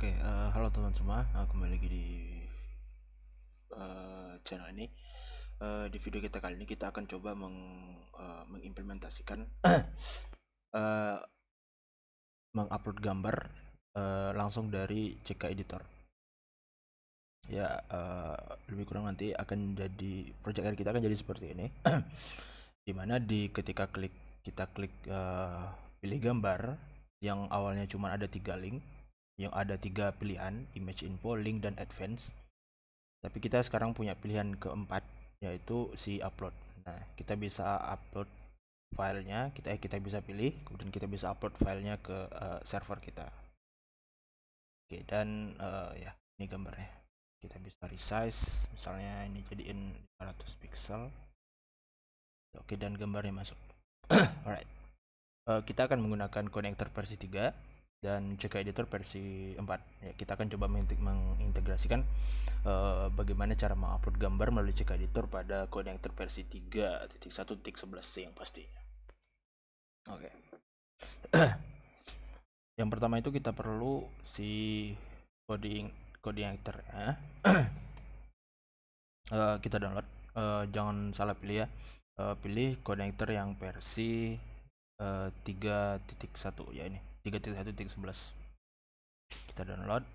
Halo teman semua, kembali lagi di channel ini. Di video kita kali ini kita akan coba mengimplementasikan eh, mengupload gambar langsung dari CK Editor. Ya, lebih kurang nanti akan jadi project kita akan jadi seperti ini. Dimana ketika kita klik pilih gambar yang awalnya cuma ada 3 link, yang ada 3 pilihan, image info, link, dan advance. Tapi kita sekarang punya pilihan keempat, yaitu si upload. Nah, kita bisa upload filenya, kita bisa pilih, kemudian kita bisa upload filenya ke server kita. Oke, dan ya, ini gambarnya. Kita bisa resize, misalnya ini jadiin 500 pixel. Oke, dan gambarnya masuk. Alright. Kita akan menggunakan konektor versi 3 dan CK Editor versi 4. Ya, kita akan coba mengintegrasikan bagaimana cara mengupload gambar melalui CK Editor pada konektor versi 3.1.11 yang pastinya. Oke. Yang pertama itu kita perlu si coding editor ya. Kita download, jangan salah pilih ya. Pilih konektor yang versi 3.1 ya, ini 3.1.11. Kita download.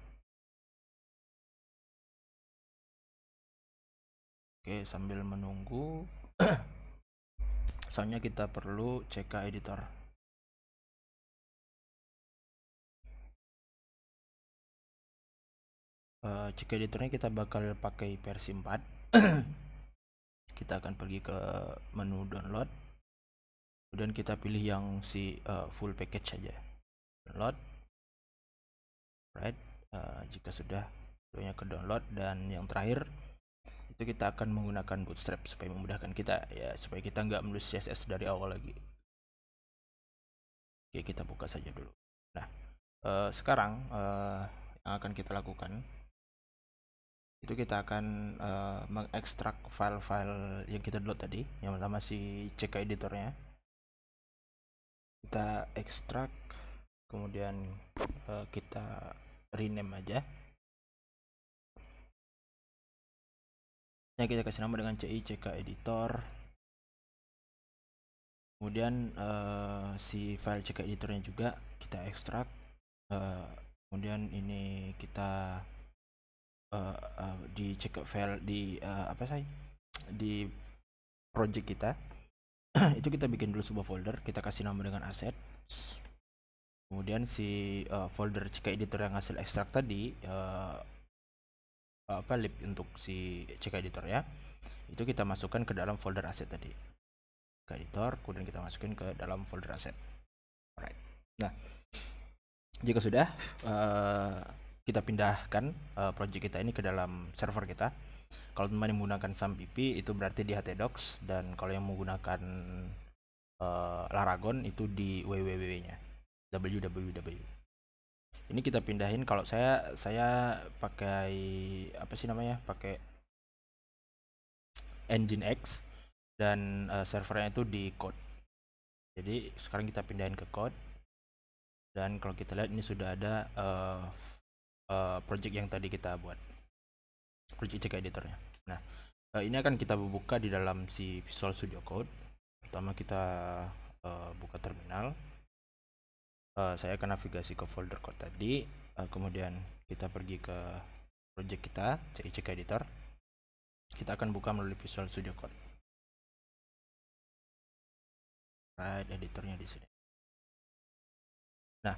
Oke, sambil menunggu soalnya kita perlu CK Editor. CK Editornya kita bakal pakai versi 4. Kita akan pergi ke menu download, kemudian kita pilih yang si full package saja, download. Right, jika sudah videonya ke download, dan yang terakhir itu kita akan menggunakan Bootstrap supaya memudahkan kita ya, supaya kita nggak menulis CSS dari awal lagi. Oke, kita buka saja dulu. Nah, sekarang yang akan kita lakukan itu kita akan mengekstrak file-file yang kita download tadi. Yang pertama si CK editornya kita ekstrak, kemudian kita rename aja. Nah, kita kasih nama dengan CI CK editor. Kemudian si file CK editornya juga kita ekstrak. Kemudian ini kita di CK file di di project kita. Itu kita bikin dulu sebuah folder, kita kasih nama dengan assets. Kemudian si folder CK editor yang hasil ekstrak tadi, lib untuk si CK editor ya, itu kita masukkan ke dalam folder asset tadi, CK editor, kemudian kita masukin ke dalam folder asset. Alright. Nah, jika sudah, kita pindahkan project kita ini ke dalam server kita. Kalau teman yang menggunakan SAMPP itu berarti di htdocs, dan kalau yang menggunakan Laragon itu di www-nya, www. Ini kita pindahin. Kalau saya pakai apa sih namanya, pakai Nginx, dan servernya itu di code. Jadi sekarang kita pindahin ke code, dan kalau kita lihat ini sudah ada project yang tadi kita buat, project CK editornya. Nah, ini akan kita buka di dalam si Visual Studio Code. Pertama kita buka terminal. Saya akan navigasi ke folder code tadi, kemudian kita pergi ke project kita CI CK editor. Kita akan buka melalui Visual Studio Code. Right, editornya di sini. Nah,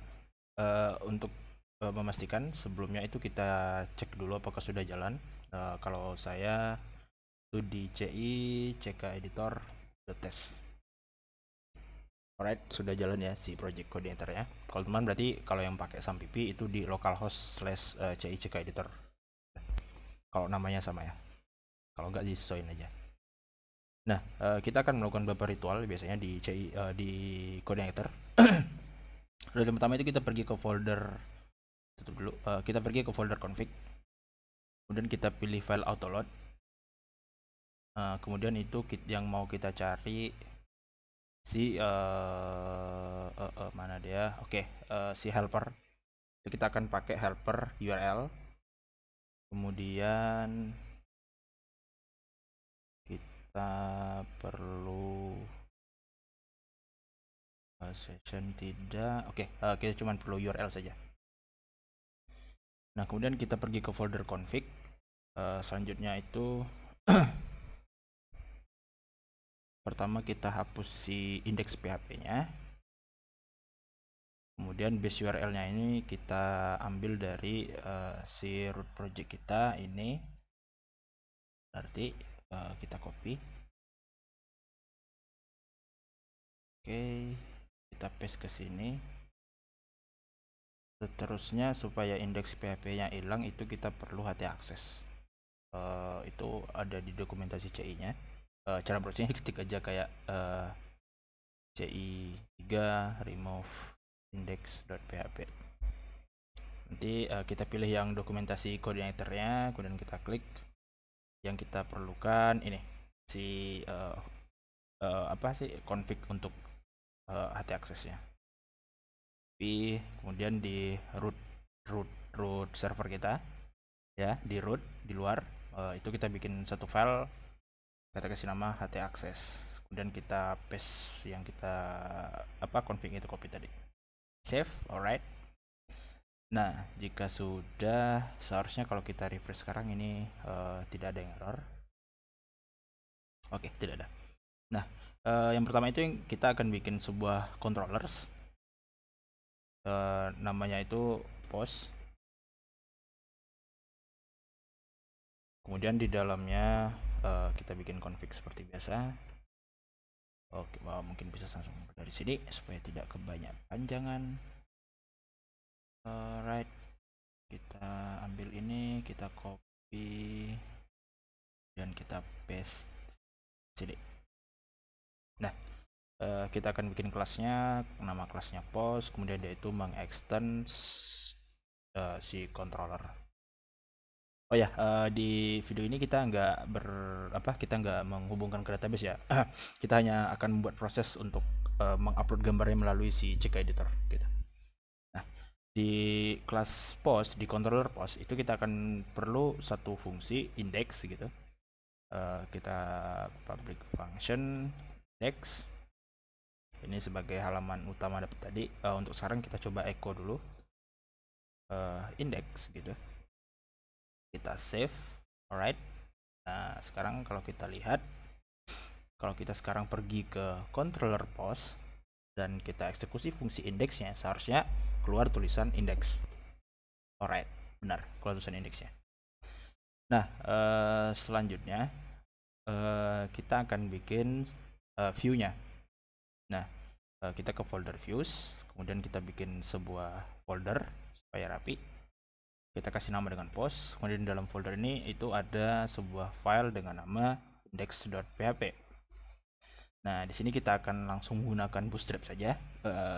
untuk memastikan sebelumnya itu kita cek dulu apakah sudah jalan. Kalau saya itu di CI CK editor the test. Alright, sudah jalan ya si project coordinator ya. Kalau teman berarti kalau yang pakai SAMPP itu di localhost / CI CK editor. Kalau namanya sama ya. Kalau enggak disesuaiin aja. Nah, kita akan melakukan beberapa ritual biasanya di CI di coordinator. Yang pertama itu kita pergi ke folder, tutup dulu. Kita pergi ke folder config. Kemudian kita pilih file autoload. Kemudian itu yang mau kita cari si mana dia? Oke, si helper. Itu kita akan pakai helper URL, kemudian kita perlu session tidak, oke, kita cuma perlu URL saja. Nah, kemudian kita pergi ke folder config. Selanjutnya itu pertama kita hapus si index PHP-nya. Kemudian base URL-nya ini kita ambil dari si root project kita ini. Berarti kita copy. Oke, kita paste ke sini. Seterusnya supaya indeks PHP-nya hilang itu kita perlu htaccess. Itu ada di dokumentasi CI-nya. Cara browsingnya ketik aja kayak CI3 remove index.php. Nanti kita pilih yang dokumentasi coordinatornya, kemudian kita klik. Yang kita perlukan ini si config untuk htaccess-nya. Kemudian di root server kita, ya, di root di luar itu kita bikin satu file, kita kasih nama htaccess, kemudian kita paste yang kita config itu copy tadi, save. Alright. Nah, jika sudah, seharusnya kalau kita refresh sekarang ini tidak ada yang error. Oke, tidak ada. Nah, yang pertama itu kita akan bikin sebuah controllers. Namanya itu post. Kemudian di dalamnya kita bikin config seperti biasa. Oke, mungkin bisa langsung dari sini supaya tidak kebanyakan panjangan. Alright, kita ambil ini, kita copy dan kita paste sini. Nah, kita akan bikin kelasnya, nama kelasnya post, kemudian dia itu mengextend si controller. Oh ya, di video ini kita nggak menghubungkan ke database ya. Kita hanya akan membuat proses untuk mengupload gambarnya melalui si CK editor gitu. Nah, di kelas post, di controller post itu kita akan perlu satu fungsi index gitu. Kita public function index. Ini sebagai halaman utama dapat tadi. Untuk sekarang kita coba echo dulu index gitu. Kita save. Alright. Nah, sekarang kalau kita lihat, kalau kita sekarang pergi ke controller post dan kita eksekusi fungsi indexnya, seharusnya keluar tulisan index. Alright, benar, keluar tulisan indexnya. Nah, selanjutnya kita akan bikin view-nya. Nah, kita ke folder views, kemudian kita bikin sebuah folder supaya rapi. Kita kasih nama dengan post, kemudian dalam folder ini itu ada sebuah file dengan nama index.php. Nah, di sini kita akan langsung menggunakan Bootstrap saja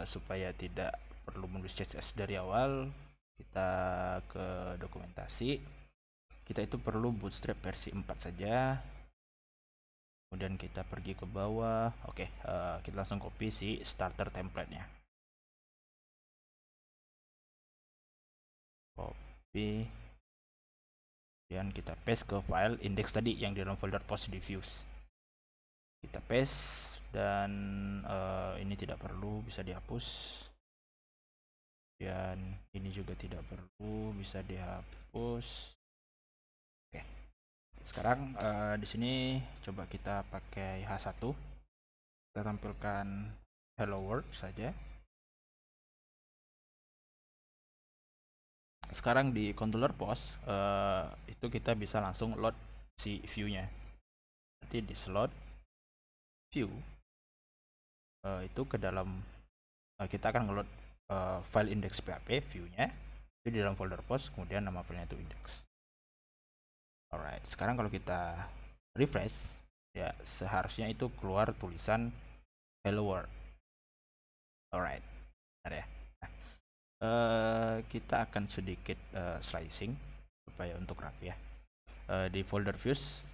supaya tidak perlu menulis CSS dari awal. Kita ke dokumentasi, kita itu perlu Bootstrap versi 4 saja. Kemudian kita pergi ke bawah. Oke, kita langsung copy si starter template-nya. Copy. Kemudian kita paste ke file index tadi yang di dalam folder post di views. Kita paste dan ini tidak perlu, bisa dihapus. Dan ini juga tidak perlu, bisa dihapus. Oke. Sekarang di sini coba kita pakai H1. Kita tampilkan hello world saja. Sekarang di controller post itu kita bisa langsung load si view-nya. Nanti di slot view itu ke dalam kita akan ngeload file index.php view-nya itu di dalam folder post, kemudian nama filenya itu index. Alright, sekarang kalau kita refresh ya, seharusnya itu keluar tulisan hello world. Alright, ada ya. Kita akan sedikit slicing supaya untuk rapi ya. Di folder views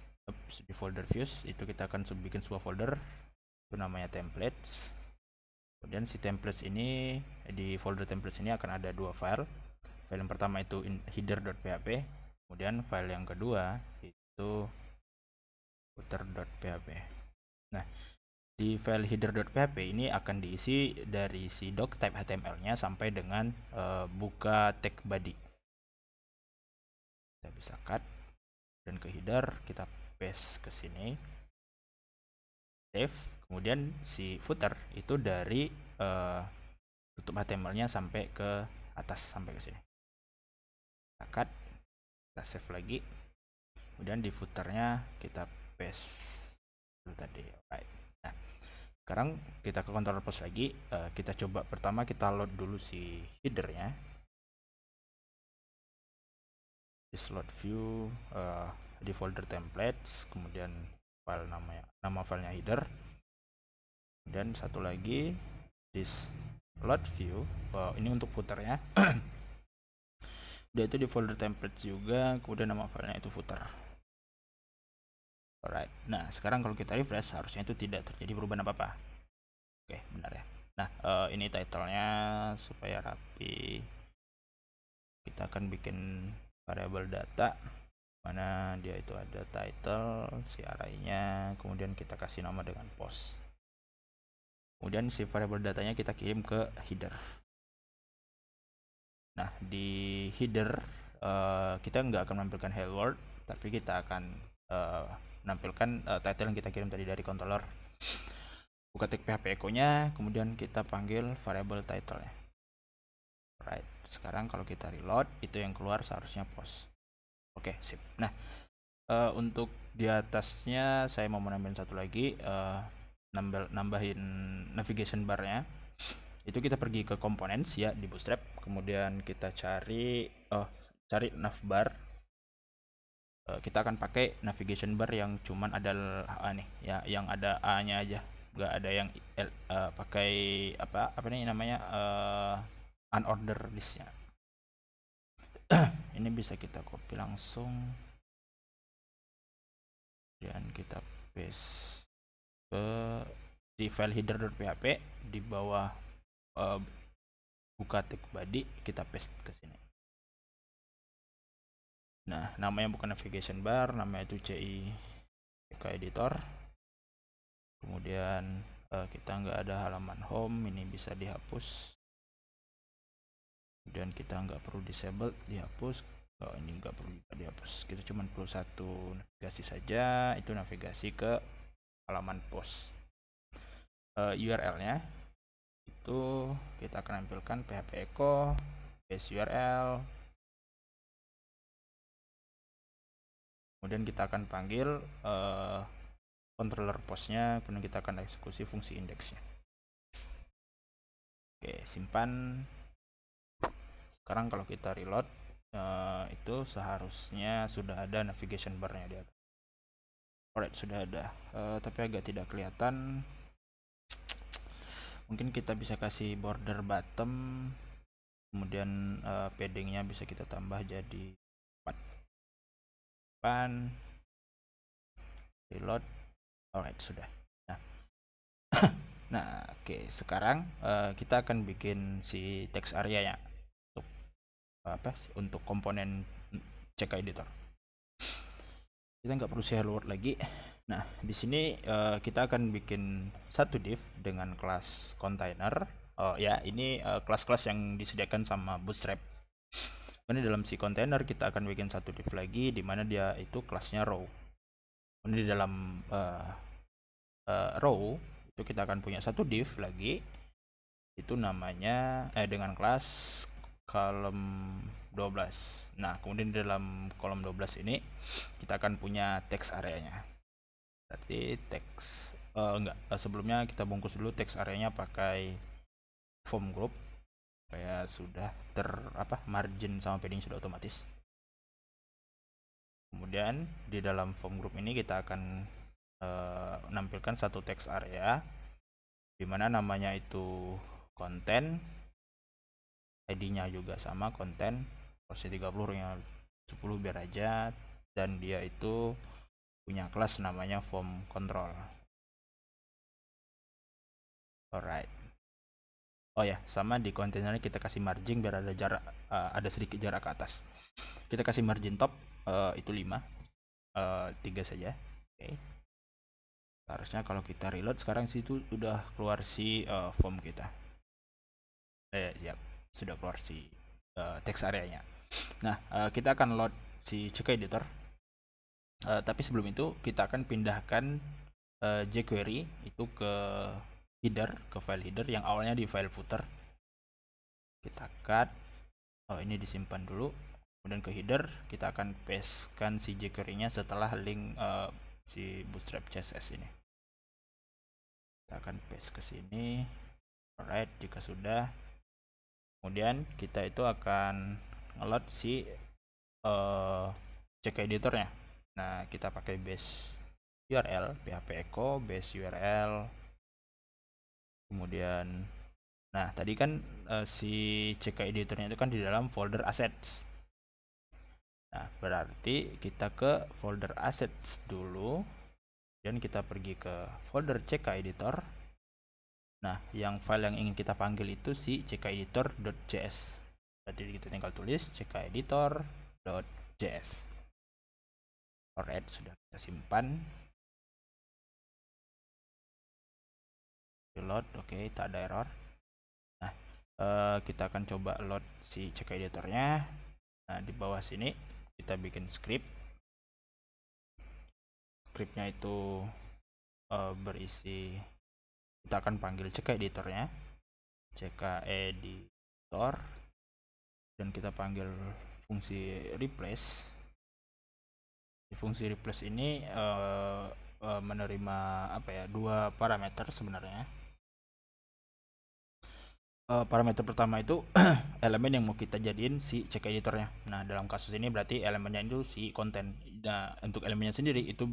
itu kita akan bikin sebuah folder itu namanya templates. Kemudian si templates ini, di folder templates ini akan ada dua file. File yang pertama itu header.php, kemudian file yang kedua itu footer.php. Nah, di file header.php ini akan diisi dari si doc type HTML-nya sampai dengan buka tag body. Kita bisa cut dan ke header kita paste ke sini, save. Kemudian si footer itu dari tutup HTML-nya sampai ke atas, sampai ke sini. Kita cut, kita save lagi. Kemudian di footernya kita paste itu tadi. Right. Nah, sekarang kita ke controller post lagi. Kita coba pertama kita load dulu si headernya. Di slot view, di folder templates, kemudian file nama filenya header. Dan satu lagi di slot view, ini untuk footernya. Dia itu di folder templates juga, kemudian nama filenya itu footer. Alright. Nah, sekarang kalau kita refresh harusnya itu tidak terjadi perubahan apa-apa. Oke, benar ya. Nah, ini title-nya supaya rapi. Kita akan bikin variable data, mana dia itu ada title, si array-nya, kemudian kita kasih nama dengan post. Kemudian si variable datanya kita kirim ke header. Nah, di header kita nggak akan menampilkan hello world, tapi kita akan menampilkan title yang kita kirim tadi dari controller. Buka tag php echo-nya, kemudian kita panggil variable title-nya. Right. Sekarang kalau kita reload, itu yang keluar seharusnya post. Oke, sip. Nah, untuk di atasnya saya mau menambahin satu lagi, nambahin navigation bar-nya. Itu kita pergi ke components ya di Bootstrap, kemudian kita cari navbar. Kita akan pakai navigation bar yang cuman ada A nih ya, yang ada A-nya aja, nggak ada yang pakai apa nih namanya unordered list-nya. Ini bisa kita copy langsung dan kita paste ke di file header.php di bawah buka tag body, kita paste ke sini. Nah, namanya bukan navigation bar, namanya itu CI editor. Kemudian kita nggak ada halaman home, ini bisa dihapus. Kemudian kita nggak perlu disable, dihapus. Ini nggak perlu juga dihapus. Kita cuma perlu satu navigasi saja, itu navigasi ke halaman post. URL-nya itu kita akan tampilkan php echo base URL. Kemudian kita akan panggil controller postnya, kemudian kita akan eksekusi fungsi indeksnya. Oke, simpan. Sekarang kalau kita reload, itu seharusnya sudah ada navigation bar-nya di atas. Alright, sudah ada, tapi agak tidak kelihatan. Mungkin kita bisa kasih border bottom, kemudian paddingnya bisa kita tambah jadi 4. Reload. Alright, sudah. Nah, oke. Sekarang kita akan bikin si text area ya untuk komponen CK editor. Kita nggak perlu share word lagi. Nah, di sini kita akan bikin satu div dengan kelas container. Ya, ini kelas-kelas yang disediakan sama Bootstrap. Kemudian dalam si container kita akan bikin satu div lagi, di mana dia itu kelasnya row. Kemudian di dalam row itu kita akan punya satu div lagi, itu namanya dengan kelas column 12. Nah, kemudian di dalam kolom 12 ini kita akan punya text area-nya. Berarti text sebelumnya kita bungkus dulu text area-nya pakai form group supaya sudah margin sama padding sudah otomatis. Kemudian di dalam form group ini kita akan menampilkan satu text area dimana namanya itu konten, ID-nya juga sama konten, porsi 30 nya 10 biar aja, dan dia itu punya kelas namanya form control. Alright. Oh ya, sama di kontainernya kita kasih margin biar ada jarak, ada sedikit jarak ke atas. Kita kasih margin top itu 5, 3 saja. Oke. Harusnya kalau kita reload sekarang sih itu udah keluar si form kita. Siap, sudah keluar si text areanya. Nah, kita akan load si CK editor. Tapi sebelum itu kita akan pindahkan jQuery itu ke header, ke file header yang awalnya di file footer. Kita cut. Oh, ini disimpan dulu. Kemudian ke header kita akan pastekan si jQuery-nya setelah link si Bootstrap CSS ini. Kita akan paste ke sini. Alright, jika sudah, kemudian kita itu akan ngeload si CK editornya. Nah, kita pakai base URL php echo base URL. Kemudian, nah tadi kan si CK editornya itu kan di dalam folder assets. Nah, berarti kita ke folder assets dulu, dan kita pergi ke folder CK editor. Nah, yang file yang ingin kita panggil itu si ckeditor.js. Berarti kita tinggal tulis ckeditor.js. Alright, sudah kita simpan. Reload, oke, tak ada error. Nah, kita akan coba load si CK editornya. Nah, di bawah sini kita bikin script. Scriptnya itu berisi, kita akan panggil CK editornya, CK editor, dan kita panggil fungsi replace. Di fungsi replace ini menerima apa ya, dua parameter sebenarnya. Parameter pertama itu elemen yang mau kita jadiin si CK editornya. Nah, dalam kasus ini berarti elemennya itu si konten. Nah, untuk elemennya sendiri itu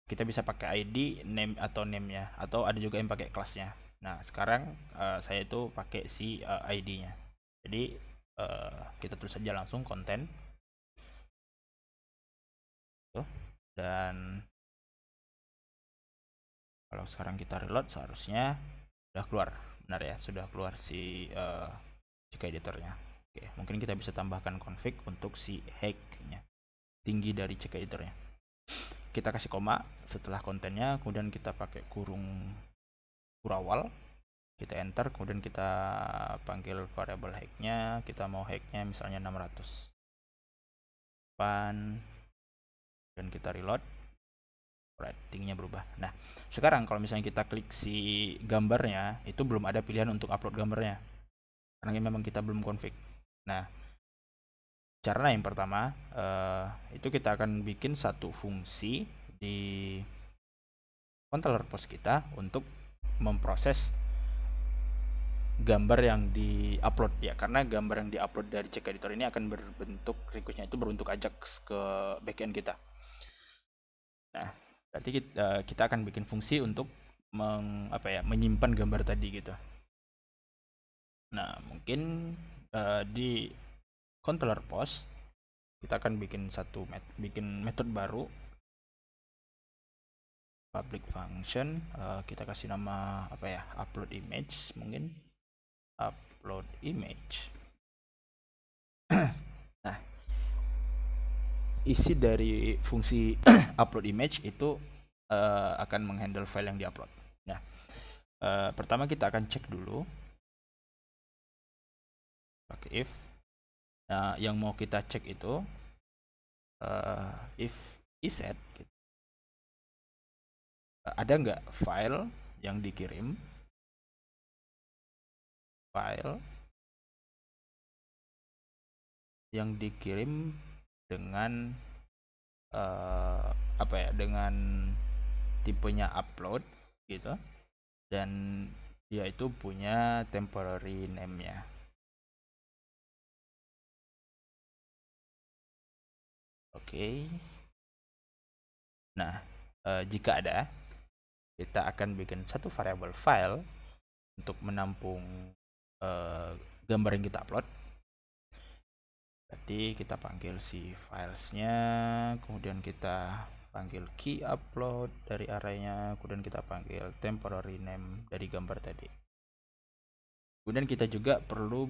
kita bisa pakai ID, name atau name-nya, atau ada juga yang pakai kelasnya. Nah, sekarang saya itu pakai si ID-nya. Jadi kita tulis saja langsung konten. Dan kalau sekarang kita reload seharusnya sudah keluar. Benar ya, sudah keluar si CK editornya. Oke, mungkin kita bisa tambahkan config untuk si height-nya, tinggi dari CK editornya. Kita kasih koma setelah kontennya, kemudian kita pakai kurung kurawal, kita enter, kemudian kita panggil variable height-nya. Kita mau height-nya misalnya 600 dan kita reload. Ratingnya berubah. Nah, sekarang kalau misalnya kita klik si gambarnya, itu belum ada pilihan untuk upload gambarnya, karena memang kita belum config. Nah, cara yang pertama itu kita akan bikin satu fungsi di controller post kita untuk memproses gambar yang di-upload ya, karena gambar yang di-upload dari CK editor ini akan berbentuk requestnya itu berbentuk Ajax ke backend kita. Nah, berarti kita akan bikin fungsi untuk menyimpan gambar tadi gitu. Nah, mungkin di controller post kita akan bikin bikin metode baru, public function. Kita kasih nama upload image, mungkin upload image. Nah, isi dari fungsi upload image itu akan menghandle file yang diupload. Nah, pertama kita akan cek dulu pakai if. Nah, yang mau kita cek itu if iset gitu. Ada nggak file yang dikirim, dengan dengan tipenya upload gitu, dan dia itu punya temporary name-nya. Oke. Nah, jika ada, kita akan bikin satu variable file untuk menampung gambar yang kita upload. Berarti kita panggil si filesnya, kemudian kita panggil key upload dari arraynya, kemudian kita panggil temporary name dari gambar tadi. Kemudian kita juga perlu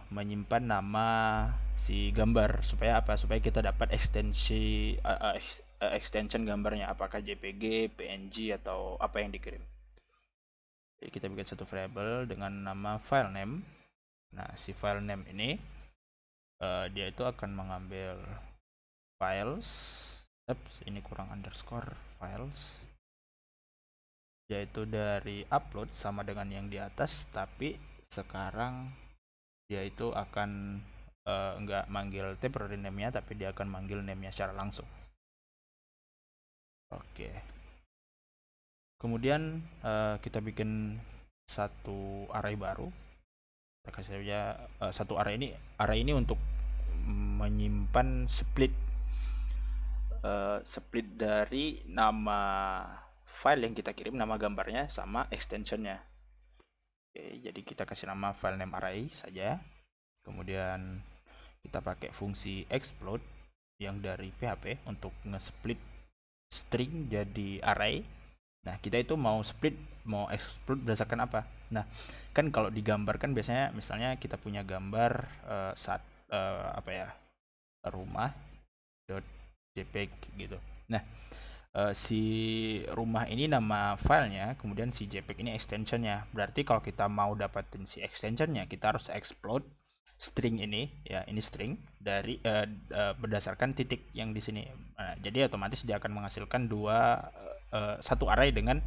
menyimpan nama si gambar supaya apa? Supaya kita dapat extension gambarnya, apakah JPG, PNG atau apa yang dikirim. Jadi kita bikin satu variable dengan nama file name. Nah, si file name ini dia itu akan mengambil files. Ini kurang underscore files. Yaitu dari upload sama dengan yang di atas, tapi sekarang dia itu akan nggak manggil temporary name-nya, tapi dia akan manggil name-nya secara langsung. Oke. Kemudian kita bikin satu array baru. Kita kasih saja satu array ini untuk menyimpan split dari nama file yang kita kirim, nama gambarnya sama extensionnya. Oke, jadi kita kasih nama file name array saja. Kemudian kita pakai fungsi explode yang dari PHP untuk nge-split string jadi array. Nah, kita itu mau explode berdasarkan apa? Nah, kan kalau digambar kan biasanya misalnya kita punya gambar rumah.jpg gitu. Nah, si rumah ini nama filenya, kemudian si JPEG ini extensionnya. Berarti kalau kita mau dapatin si extensionnya, kita harus explode string ini, ya ini string dari berdasarkan titik yang di sini. Nah, jadi otomatis dia akan menghasilkan satu array dengan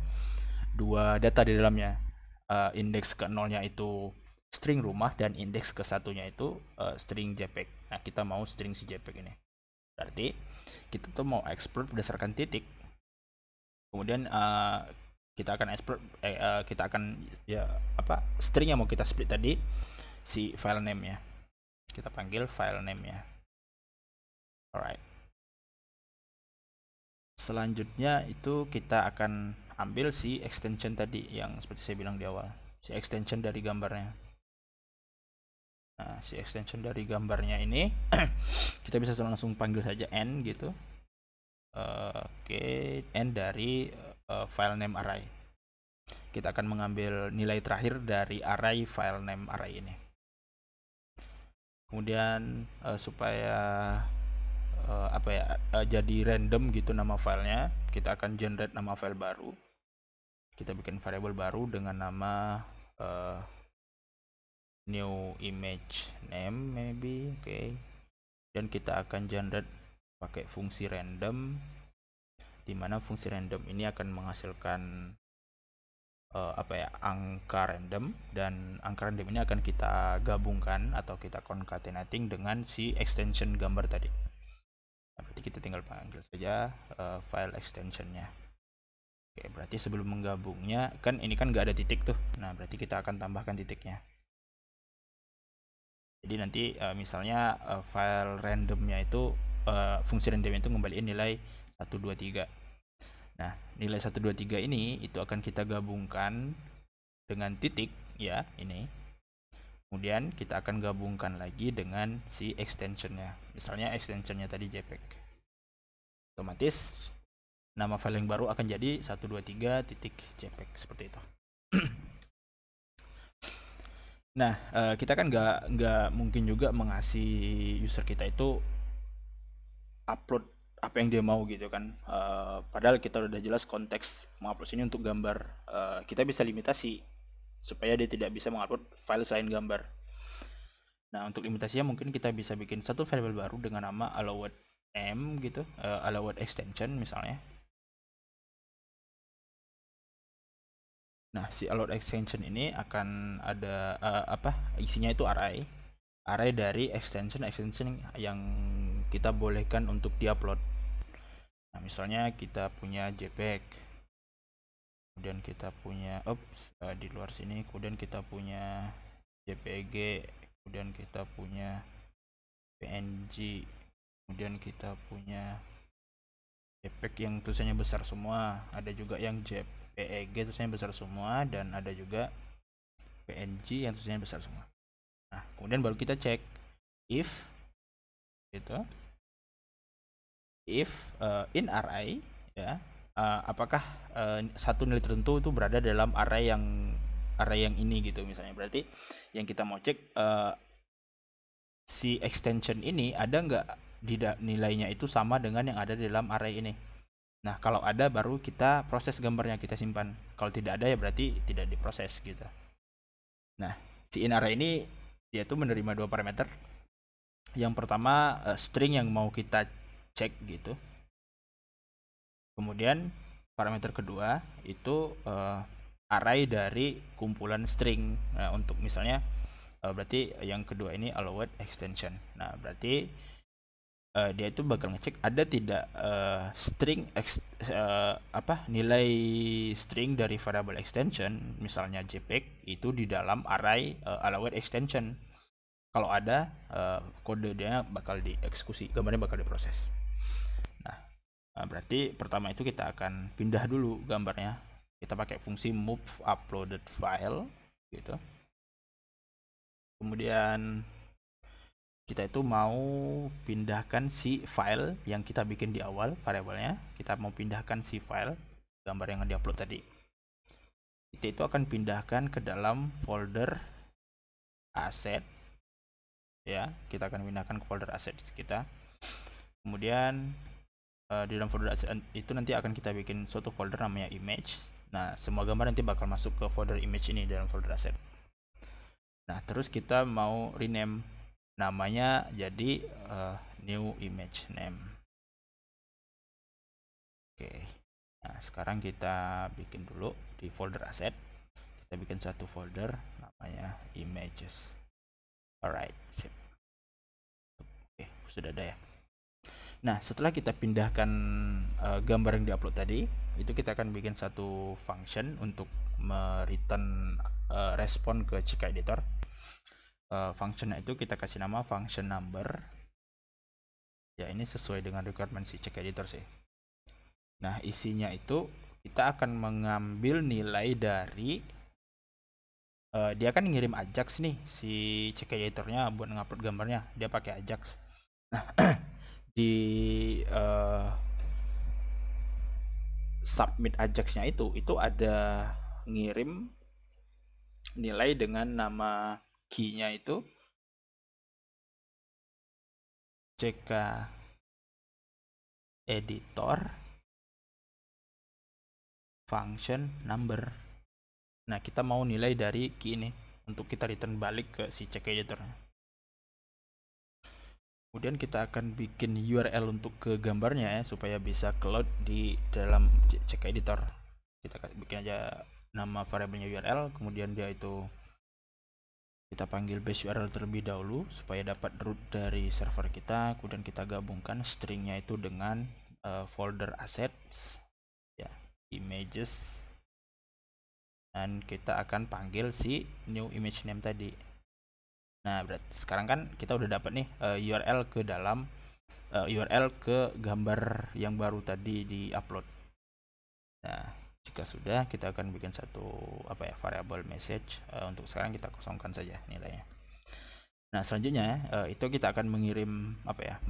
dua data di dalamnya. Indeks ke nolnya itu string rumah dan indeks ke satunya itu string JPEG. Nah, kita mau string si JPEG ini. Berarti kita tuh mau explode berdasarkan titik. Kemudian kita akan export string yang mau kita split tadi, si file name-nya. Kita panggil file name-nya. Alright. Selanjutnya itu kita akan ambil si extension tadi yang seperti saya bilang di awal, si extension dari gambarnya. Nah, si extension dari gambarnya ini kita bisa langsung panggil saja n gitu. N dari file name array. Kita akan mengambil nilai terakhir dari array file name array ini. Kemudian supaya jadi random gitu nama filenya, kita akan generate nama file baru. Kita bikin variable baru dengan nama new image name maybe, oke. Dan kita akan generate pakai fungsi random, di mana fungsi random ini akan menghasilkan angka random, dan angka random ini akan kita gabungkan atau kita concatenating dengan si extension gambar tadi. Nah, berarti kita tinggal panggil saja file extensionnya. Oke, berarti sebelum menggabungnya kan ini kan nggak ada titik tuh. Nah, berarti kita akan tambahkan titiknya. Jadi nanti misalnya file randomnya itu fungsi randomnya itu ngembaliin nilai 123. Nah, nilai 123 ini itu akan kita gabungkan dengan titik ya, ini. Kemudian kita akan gabungkan lagi dengan si extensionnya. Misalnya extensionnya tadi JPEG. Otomatis nama file yang baru akan jadi 123.jpg seperti itu. Nah, kita kan nggak mungkin juga mengasih user kita itu upload apa yang dia mau gitu kan. Padahal kita udah jelas konteks mengupload ini untuk gambar. Kita bisa limitasi supaya dia tidak bisa mengupload file selain gambar. Nah, untuk limitasinya mungkin kita bisa bikin satu variable baru dengan nama allowed m gitu, allowed extension misalnya. Nah, si allowed extension ini akan ada isinya itu array dari extension yang kita bolehkan untuk diupload. Nah, misalnya kita punya JPEG, kemudian kita punya di luar sini, kemudian kita punya JPG, kemudian kita punya PNG, kemudian kita punya JPEG yang tulisannya besar semua, ada juga yang JPEG tulisannya besar semua, dan ada juga PNG yang tulisannya besar semua. Nah, kemudian baru kita cek if gitu, if in array ya, apakah satu nilai tertentu itu berada dalam array yang array yang ini gitu misalnya. Berarti yang kita mau cek si extension ini ada nggak nilainya itu sama dengan yang ada di dalam array ini. Nah, kalau ada baru kita proses gambarnya, kita simpan. Kalau tidak ada ya berarti tidak diproses gitu. Nah, si in array ini dia tuh menerima dua parameter. Yang pertama string yang mau kita cek gitu. Kemudian parameter kedua itu array dari kumpulan string. Nah, untuk misalnya berarti yang kedua ini allowed extension. Nah, berarti dia itu bakal ngecek ada tidak nilai string dari variable extension, misalnya JPEG itu di dalam array allowed extension. Kalau ada, kodenya bakal dieksekusi, gambarnya bakal diproses. Nah, berarti pertama itu kita akan pindah dulu gambarnya. Kita pakai fungsi move uploaded file gitu. Kemudian kita itu mau pindahkan si file yang kita bikin di awal variabelnya. Kita mau pindahkan si file gambar yang diupload tadi. Kita itu akan pindahkan ke dalam folder asset. Ya, kita akan pindahkan ke folder asset kita. Kemudian di dalam folder asset itu nanti akan kita bikin suatu folder namanya image. Nah, semua gambar nanti bakal masuk ke folder image ini dalam folder asset. Nah, terus kita mau rename namanya jadi new image name. Oke. Nah, sekarang kita bikin dulu di folder asset. Kita bikin satu folder namanya images. Alright, sip. Oke, sudah ada ya. Nah, setelah kita pindahkan gambar yang diupload tadi, itu kita akan bikin satu function untuk return respon ke CK editor. Functionnya itu kita kasih nama function number. Ya, ini sesuai dengan requirement si CK editor sih. Nah, isinya itu kita akan mengambil nilai dari dia kan ngirim Ajax nih si CK editornya buat ngupload gambarnya, dia pakai Ajax. Nah, di submit Ajax-nya itu ada ngirim nilai dengan nama key-nya itu CK editor function number. Nah, kita mau nilai dari key ini untuk kita return balik ke si CK editornya. Kemudian kita akan bikin URL untuk ke gambarnya ya, supaya bisa load di dalam CK editor. Kita bikin aja nama variabelnya URL, kemudian dia itu kita panggil base URL terlebih dahulu supaya dapat root dari server kita. Kemudian kita gabungkan stringnya itu dengan folder assets ya, images, dan kita akan panggil si new image name tadi. Nah, berarti sekarang kan kita udah dapat nih URL ke dalam URL ke gambar yang baru tadi di upload. Nah, jika sudah, kita akan bikin satu variable message. Untuk sekarang kita kosongkan saja nilainya. Nah, selanjutnya itu kita akan mengirim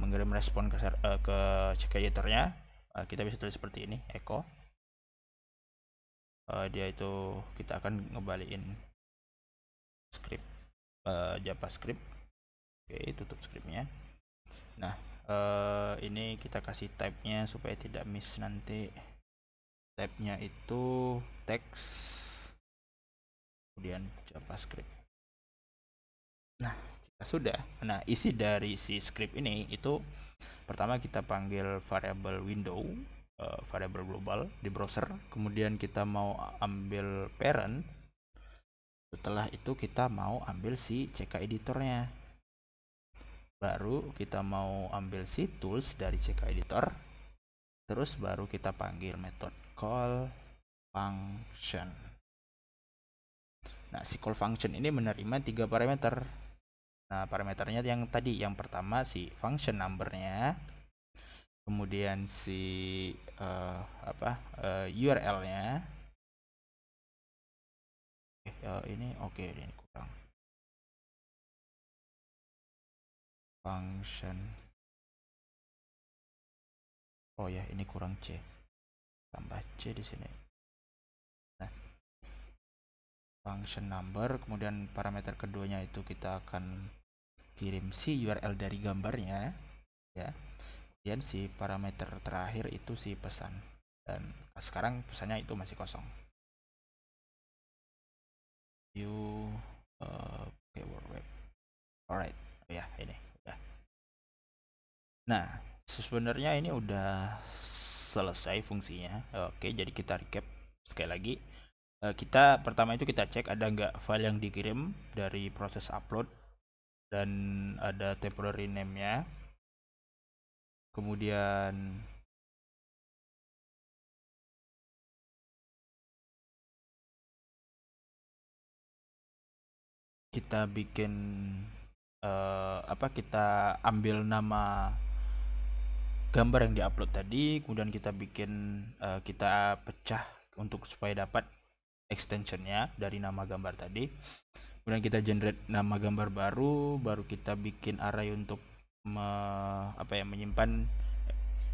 mengirim respon ke CK editornya. Kita bisa tulis seperti ini, echo. Dia itu kita akan ngebalikin script JavaScript. Oke, tutup scriptnya. Nah, ini kita kasih type-nya supaya tidak miss nanti. Type-nya itu text, kemudian JavaScript. Nah, jika sudah, isi dari si script ini itu pertama kita panggil variable window, variable global di browser. Kemudian kita mau ambil parent. Setelah itu kita mau ambil si CK editornya. Baru kita mau ambil si tools dari CK editor. Terus baru kita panggil method call function. Nah, si call function ini menerima 3 parameter. Nah, parameternya yang tadi, yang pertama si function numbernya, kemudian si URL-nya. Ini kurang. Function. Oh ya, ini kurang C. Tambah C di sini. Nah, function number, kemudian parameter keduanya itu kita akan kirim si URL dari gambarnya ya, dan si parameter terakhir itu si pesan, dan sekarang pesannya itu masih kosong. View World Web. Alright, ya ini ya. Nah, sebenarnya ini udah selesai fungsinya. Oke, jadi kita recap sekali lagi. Kita pertama itu kita cek ada nggak file yang dikirim dari proses upload dan ada temporary name-nya. Kemudian kita bikin kita ambil nama gambar yang diupload tadi, kemudian kita bikin kita pecah untuk supaya dapat extensionnya dari nama gambar tadi. Kemudian kita generate nama gambar baru kita bikin array untuk menyimpan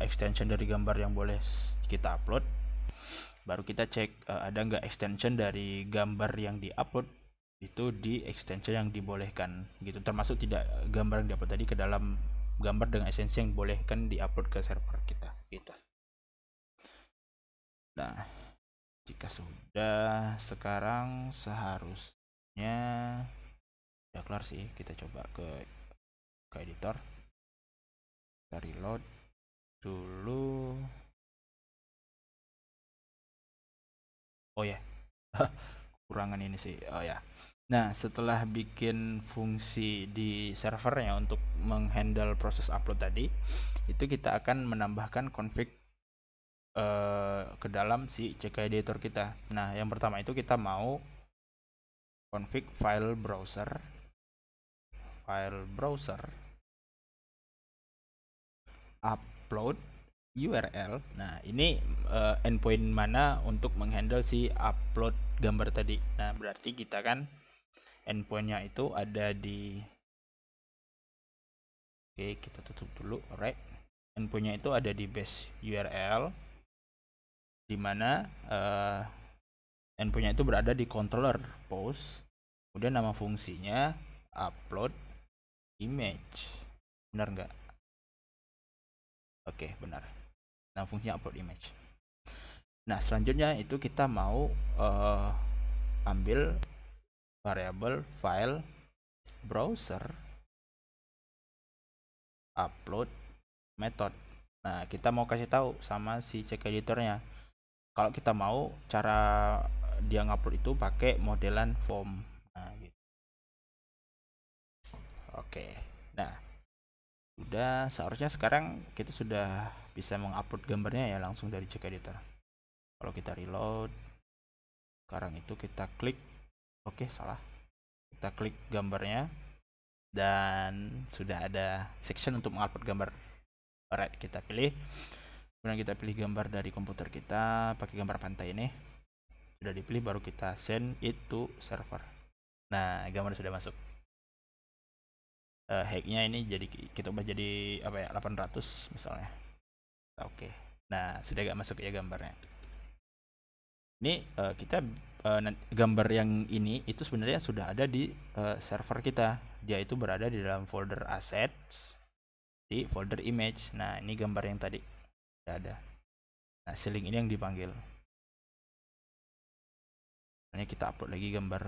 extension dari gambar yang boleh kita upload. Baru kita cek ada nggak extension dari gambar yang diupload itu di extension yang dibolehkan gitu, termasuk tidak gambar yang diupload tadi ke dalam gambar dengan extension yang dibolehkan diupload ke server kita gitu. Nah, jika sudah, sekarang seharusnya udah kelar sih. Kita coba ke editor, kita reload dulu. Oh ya, kurangan ini sih. Oh ya. Nah, setelah bikin fungsi di servernya untuk menghandle proses upload tadi, itu kita akan menambahkan config ke dalam si CK editor kita. Nah, yang pertama itu kita mau config file browser upload URL. Nah, ini endpoint mana untuk menghandle si upload gambar tadi. Nah, berarti kita kan endpointnya itu ada di, oke, kita tutup dulu. Alright, endpointnya itu ada di base URL, dimana endpointnya itu berada di controller post, kemudian nama fungsinya upload image. Benar nggak? Oke, benar. Nah, fungsinya upload image. Nah, selanjutnya itu kita mau ambil variabel file browser upload method. Nah, kita mau kasih tahu sama si CK editornya kalau kita mau cara dia ngupload itu pakai modelan form. Nah, gitu. Oke. Nah, udah, seharusnya sekarang kita sudah bisa mengupload gambarnya ya langsung dari CK editor. Kalau kita reload, sekarang itu kita klik, oke, salah, kita klik gambarnya dan sudah ada section untuk mengupload gambar. Alright, kita pilih, kemudian kita pilih gambar dari komputer kita, pakai gambar pantai ini. Sudah dipilih, baru kita send it to server. Nah, gambar sudah masuk. Hacknya ini jadi kita ubah jadi 800 misalnya. Oke. Nah, sudah gak masuk ya gambarnya. Ini kita gambar yang ini itu sebenarnya sudah ada di server kita. Dia itu berada di dalam folder assets, di folder image. Nah, ini gambar yang tadi sudah ada. Nah, si link ini yang dipanggil. Ini kita upload lagi gambar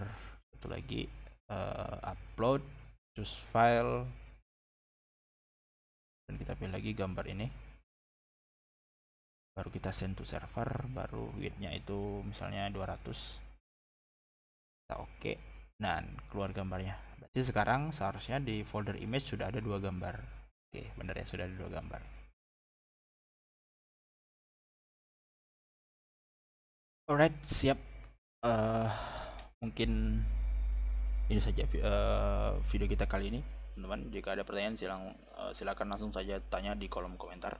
satu lagi, upload, choose file, dan kita pilih lagi gambar ini. Baru kita send to server, baru widthnya itu misalnya 200. Kita oke, dan keluar gambarnya. Berarti sekarang seharusnya di folder image sudah ada 2 gambar. Oke, benar ya, sudah ada 2 gambar. Alright, siap. Mungkin ini saja video kita kali ini, teman-teman. Jika ada pertanyaan silakan langsung saja tanya di kolom komentar.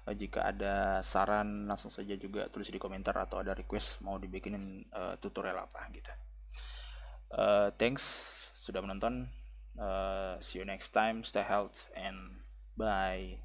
Jika ada saran langsung saja juga tulis di komentar, atau ada request mau dibikinin tutorial apa gitu. Thanks sudah menonton. See you next time. Stay healthy and bye.